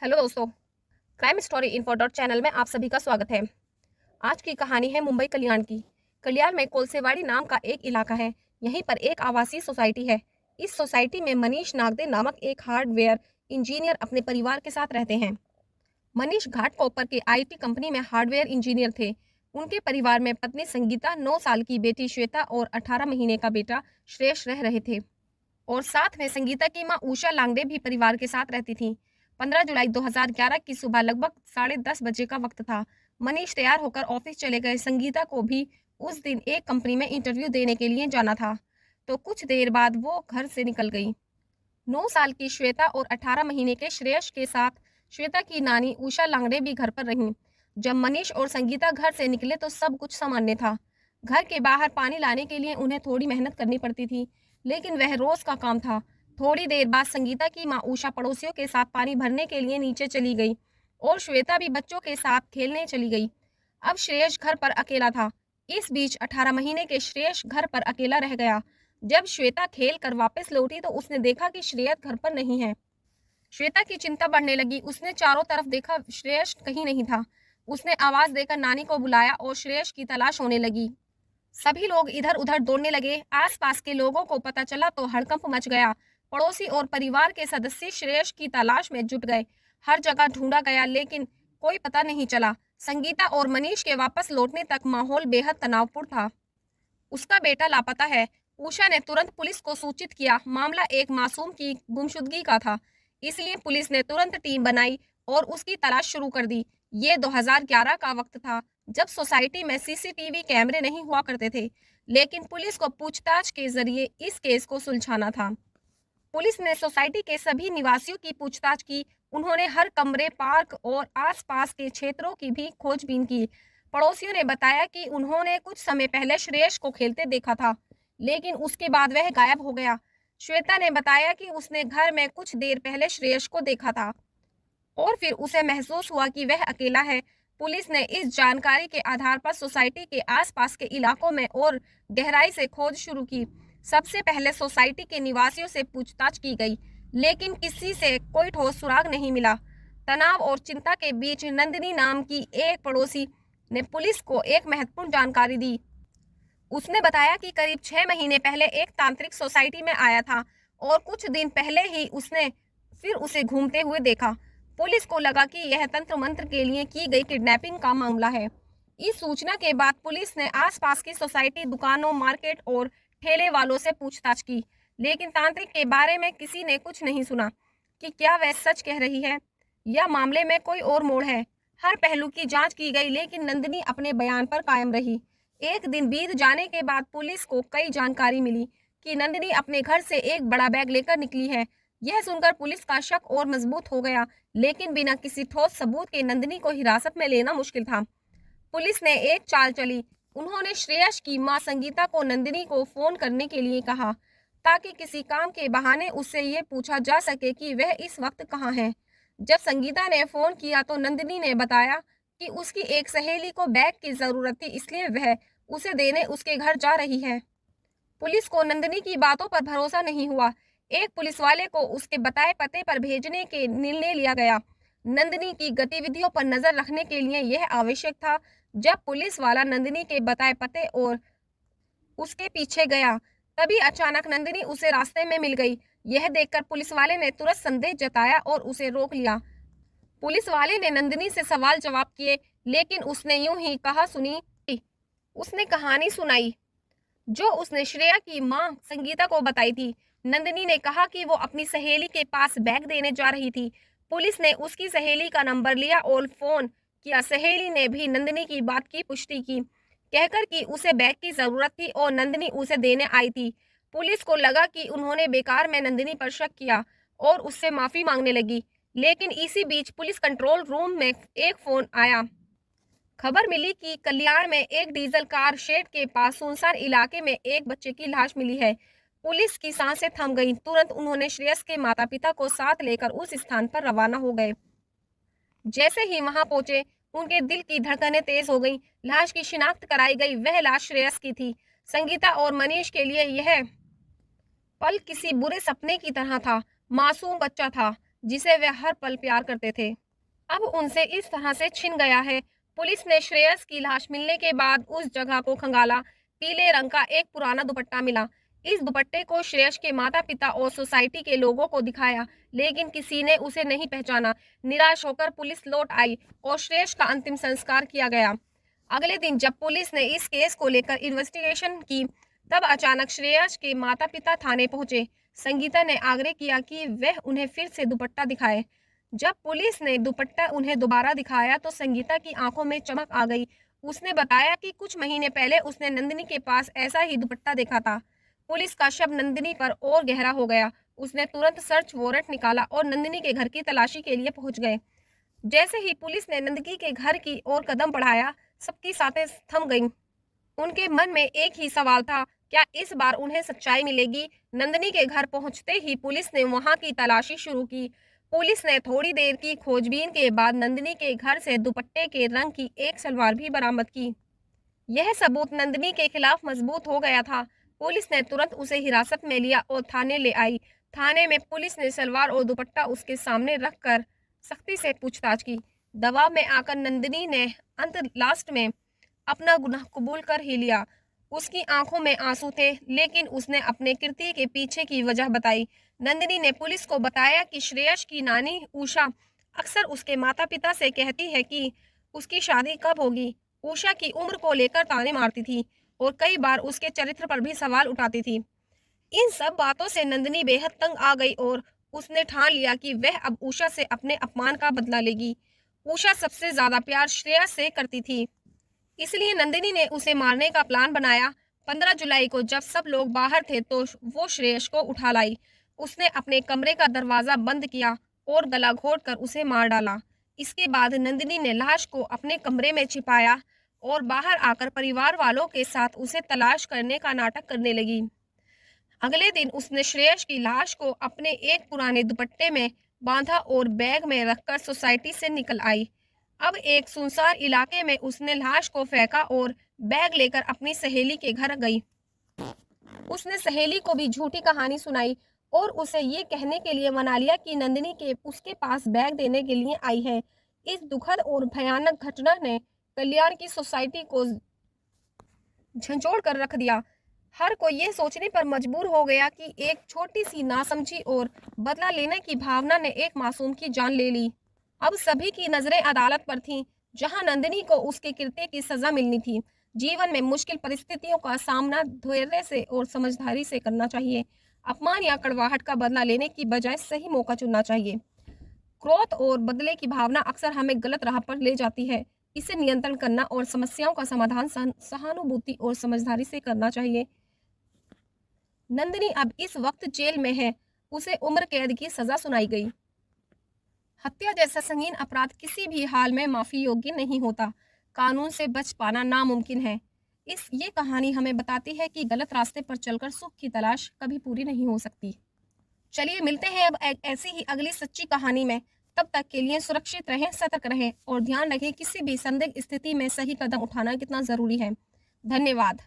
Hello दोस्तों, crime story info dot channel में आप सभी का स्वागत है। आज की कहानी है मुंबई कल्याण की। कल्याण में कोलसेवाड़ी नाम का एक इलाका है। यहीं पर एक आवासीय सोसाइटी है। इस सोसाइटी में मनीष नागदे नामक एक हार्डवेयर इंजीनियर अपने परिवार के साथ रहते हैं। मनीष घाटकोपर के आईटी कंपनी में हार्डवेयर इंजीनियर थे। उनके परिवार में पत्नी संगीता, 9 साल की बेटी श्वेता और 18 महीने का बेटा श्रेयस रह रहे थे। और साथ में संगीता की मां उषा लांगडे भी परिवार के साथ रहती थी। 15 जुलाई 2011 की सुबह लगभग 10:30 बजे का वक्त था। मनीष तैयार होकर ऑफिस चले गए। संगीता को भी उस दिन एक कंपनी में इंटरव्यू देने के लिए जाना था, तो कुछ देर बाद वो घर से निकल गई। 9 साल की श्वेता और 18 महीने के श्रेयस के साथ श्वेता की नानी उषा लांगड़े भी घर पर रहीं। जब मनीष और संगीता घर से निकले तो सब कुछ सामान्य था। घर के बाहर पानी लाने के लिए उन्हें थोड़ी मेहनत करनी पड़ती थी, लेकिन वह रोज का काम था। थोड़ी देर बाद संगीता की मां उषा पड़ोसियों के साथ पानी भरने के लिए नीचे चली गई और श्वेता भी बच्चों के साथ खेलने चली गई। अब श्रेयस घर पर अकेला था। इस बीच 18 महीने के श्रेयस घर पर अकेला रह गया। जब श्वेता खेल कर वापस लौटी तो उसने देखा कि श्रेयस घर पर नहीं है। श्वेता की चिंता बढ़ने लगी। उसने चारों तरफ देखा, श्रेयस कहीं नहीं था। उसने आवाज देकर नानी को बुलाया और श्रेयस की तलाश होने लगी। सभी लोग इधर उधर दौड़ने लगे। आसपास के लोगों को पता चला तो हड़कंप मच गया। पड़ोसी और परिवार के सदस्य श्रेयस की तलाश में जुट गए। हर जगह ढूंढा गया, लेकिन कोई पता नहीं चला। संगीता और मनीष के वापस लौटने तक माहौल बेहद तनावपूर्ण था। उसका बेटा लापता है। उषा ने तुरंत पुलिस को सूचित किया। मामला एक मासूम की गुमशुदगी का था, इसलिए पुलिस ने तुरंत टीम बनाई और उसकी तलाश शुरू कर दी। ये 2011 का वक्त था, जब सोसाइटी में सीसीटीवी कैमरे नहीं हुआ करते थे, लेकिन पुलिस को पूछताछ के जरिए इस केस को सुलझाना था। पुलिस ने सोसाइटी के सभी निवासियों की पूछताछ की। उन्होंने हर कमरे, पार्क और आसपास के क्षेत्रों की भी खोजबीन की। पड़ोसियों ने बताया कि उन्होंने कुछ समय पहले श्रेयस को खेलते देखा था, लेकिन उसके बाद वह गायब हो गया। श्वेता ने बताया कि उसने घर में कुछ देर पहले श्रेयस को देखा था और फिर उसे महसूस हुआ कि वह अकेला है। पुलिस ने इस जानकारी के आधार पर सोसाइटी के आसपास के इलाकों में और गहराई से खोज शुरू की। सबसे पहले सोसाइटी के निवासियों से पूछताछ की गई, लेकिन किसी से कोई ठोस सुराग नहीं मिला। तनाव और चिंता के बीच नंदिनी नाम की एक पड़ोसी ने पुलिस को एक महत्वपूर्ण जानकारी दी। उसने बताया कि करीब 6 महीने पहले एक तांत्रिक सोसाइटी में आया था और कुछ दिन पहले ही उसने फिर उसे घूमते हुए देखा। पुलिस को लगा कि यह तंत्र मंत्र के लिए की गई किडनैपिंग का मामला है। इस सूचना के बाद पुलिस ने आसपास की सोसाइटी, दुकानों, मार्केट और ठेले वालों से पूछताछ की, लेकिन तांत्रिक के बारे में किसी ने कुछ नहीं सुना कि क्या वह सच कह रही है या मामले में कोई और मोड़ है। हर पहलू की जांच की गई, लेकिन नंदिनी अपने बयान पर कायम रही। एक दिन बीत जाने के बाद पुलिस को कई जानकारी मिली कि नंदिनी अपने घर से एक बड़ा बैग लेकर निकली है। यह सुनकर पुलिस का शक और मजबूत हो गया, लेकिन बिना किसी ठोस सबूत के नंदिनी को हिरासत में लेना मुश्किल था। पुलिस ने एक चाल चली। उन्होंने श्रेयस की मां संगीता को नंदिनी को फोन करने के लिए कहा, ताकि किसी काम के बहाने उससे ये पूछा जा सके कि वह इस वक्त कहाँ है। जब संगीता ने फोन किया तो नंदिनी ने बताया कि उसकी एक सहेली को बैग की जरूरत थी, इसलिए वह उसे देने उसके घर जा रही है। पुलिस को नंदिनी की बातों पर भरोसा नहीं हुआ। एक पुलिस वाले को उसके बताए पते पर भेजने के निर्णय लिया गया। नंदिनी की गतिविधियों पर नजर रखने के लिए यह आवश्यक था। जब पुलिस वाला नंदिनी के बताए पते और उसके पीछे गया, तभी अचानक नंदिनी उसे रास्ते में मिल गई। यह देखकर पुलिस वाले ने तुरंत संदेह जताया और उसे रोक लिया। पुलिस वाले ने नंदिनी से सवाल जवाब किए, लेकिन उसने यूं ही कहा सुनी। उसने कहानी सुनाई जो उसने श्रेया की मां संगीता को बताई थी। नंदिनी ने कहा कि वो अपनी सहेली के पास बैग देने जा रही थी। पुलिस ने उसकी सहेली का नंबर लिया और फोन किया। सहेली ने भी नंदिनी की बात की पुष्टि की, कहकर कि उसे बैग की जरूरत थी और नंदिनी उसे देने आई थी। पुलिस को लगा कि उन्होंने बेकार में नंदिनी पर शक किया और उससे माफी मांगने लगी, लेकिन इसी बीच पुलिस कंट्रोल रूम में एक फोन आया। खबर मिली कि कल्याण में एक डीजल कार शेड के पास सुनसान इलाके में एक बच्चे की लाश मिली है। पुलिस की सांसें थम गईं। तुरंत उन्होंने श्रेयस के माता पिता को साथ लेकर उस स्थान पर रवाना हो गए। जैसे ही वहां पहुंचे, उनके दिल की धड़कनें तेज हो गईं। लाश की शिनाख्त कराई गई। वह लाश श्रेयस की थी। संगीता और मनीष के लिए यह पल किसी बुरे सपने की तरह था। मासूम बच्चा था, जिसे वे हर पल प्यार करते थे, अब उनसे इस तरह से छिन गया है। पुलिस ने श्रेयस की लाश मिलने के बाद उस जगह को खंगाला। पीले रंग का एक पुराना दुपट्टा मिला। इस दुपट्टे को श्रेयस के माता-पिता और सोसाइटी के लोगों को दिखाया, लेकिन किसी ने उसे नहीं पहचाना। निराश होकर पुलिस लौट आई और श्रेयस का अंतिम संस्कार किया गया। अगले दिन जब पुलिस ने इस केस को लेकर इन्वेस्टिगेशन की, तब अचानक श्रेयस के माता-पिता थाने पहुंचे। संगीता ने आग्रह किया कि वह उन्हें फिर से दुपट्टा दिखाए। जब पुलिस ने दुपट्टा उन्हें दोबारा दिखाया तो संगीता की आंखों में चमक आ गई। उसने बताया कि कुछ महीने पहले उसने नंदिनी के पास ऐसा ही दुपट्टा देखा था। पुलिस का शक नंदिनी पर और गहरा हो गया। उसने तुरंत सर्च वारंट निकाला और नंदिनी के घर की तलाशी के लिए पहुंच गए। जैसे ही पुलिस ने नंदिनी के घर की ओर कदम बढ़ाया, सबकी सांसें थम गईं। उनके मन में एक ही सवाल था, क्या इस बार उन्हें सच्चाई मिलेगी? नंदिनी के घर पहुंचते ही पुलिस ने वहां की तलाशी शुरू की। पुलिस ने थोड़ी देर की खोजबीन के बाद नंदिनी के घर से दुपट्टे के रंग की एक सलवार भी बरामद की। यह सबूत नंदिनी के खिलाफ मजबूत हो गया था। पुलिस ने तुरंत उसे हिरासत में लिया और थाने ले आई। थाने में पुलिस ने सलवार और दुपट्टा उसके सामने रखकर सख्ती से पूछताछ की। दबाव में आकर नंदिनी ने लास्ट में अपना गुनाह कबूल कर ही लिया। उसकी आंखों में आंसू थे, लेकिन उसने अपने कृत्य के पीछे की वजह बताई। नंदिनी ने पुलिस को बताया कि श्रेयस की नानी उषा अक्सर उसके माता-पिता से कहती है कि उसकी शादी कब होगी। उषा की उम्र को लेकर ताने मारती थी और कई बार उसके चरित्र पर भी सवाल उठाती थी। इन सब बातों से नंदिनी बेहद तंग आ गई और उसने ठान लिया कि वह अब उषा से अपने अपमान का बदला लेगी। उषा सबसे ज्यादा प्यार श्रेयस से करती थी, इसलिए नंदिनी ने उसे मारने का प्लान बनाया। 15 जुलाई को जब सब लोग बाहर थे तो वो श्रेयस को उठा लाई। उसने अपने कमरे का दरवाजा बंद किया और गला घोंटकर उसे मार डाला। इसके बाद नंदिनी ने लाश को अपने कमरे में छिपाया और बाहर आकर परिवार वालों के साथ उसे तलाश करने का नाटक करने लगी। अगले दिन उसने श्रेयस की लाश को अपने एक पुराने दुपट्टे में बांधा और बैग में रखकर सोसाइटी से निकल आई। अब एक सुनसान इलाके में उसने लाश को फेंका और बैग लेकर अपनी सहेली के घर गई। उसने सहेली को भी झूठी कहानी सुनाई और उसे ये कहने के लिए मना लिया कि नंदिनी के उसके पास बैग देने के लिए आई है। इस दुखद और भयानक घटना ने कल्याण की सोसाइटी को झंझोड़ कर रख दिया। हर कोई ये सोचने पर मजबूर हो गया कि एक छोटी सी नासमझी और बदला लेने की भावना ने एक मासूम की जान ले ली। अब सभी की नजरें अदालत पर थीं, जहां नंदिनी को उसके कृत्य की सजा मिलनी थी। जीवन में मुश्किल परिस्थितियों का सामना धैर्य से और समझदारी से करना चाहिए। अपमान या कड़वाहट का बदला लेने की बजाय सही मौका चुनना चाहिए। क्रोध और बदले की भावना अक्सर हमें गलत राह पर ले जाती है। इसे नियंत्रण करना और समस्याओं का समाधान सहानुभूति और समझदारी से करना चाहिए। नंदिनी अब इस वक्त जेल में है। उसे उम्र कैद की सजा सुनाई गई। हत्या जैसा संगीन अपराध किसी भी हाल में माफी योग्य नहीं होता। कानून से बच पाना नामुमकिन है। ये कहानी हमें बताती है कि गलत रास्ते पर चलकर सुख की तलाश कभी पूरी नहीं हो सकती। चलिए मिलते हैं अब ऐसी ही अगली सच्ची कहानी में। तब तक के लिए सुरक्षित रहें, सतर्क रहें और ध्यान रखें किसी भी संदिग्ध स्थिति में सही कदम उठाना कितना जरूरी है। धन्यवाद।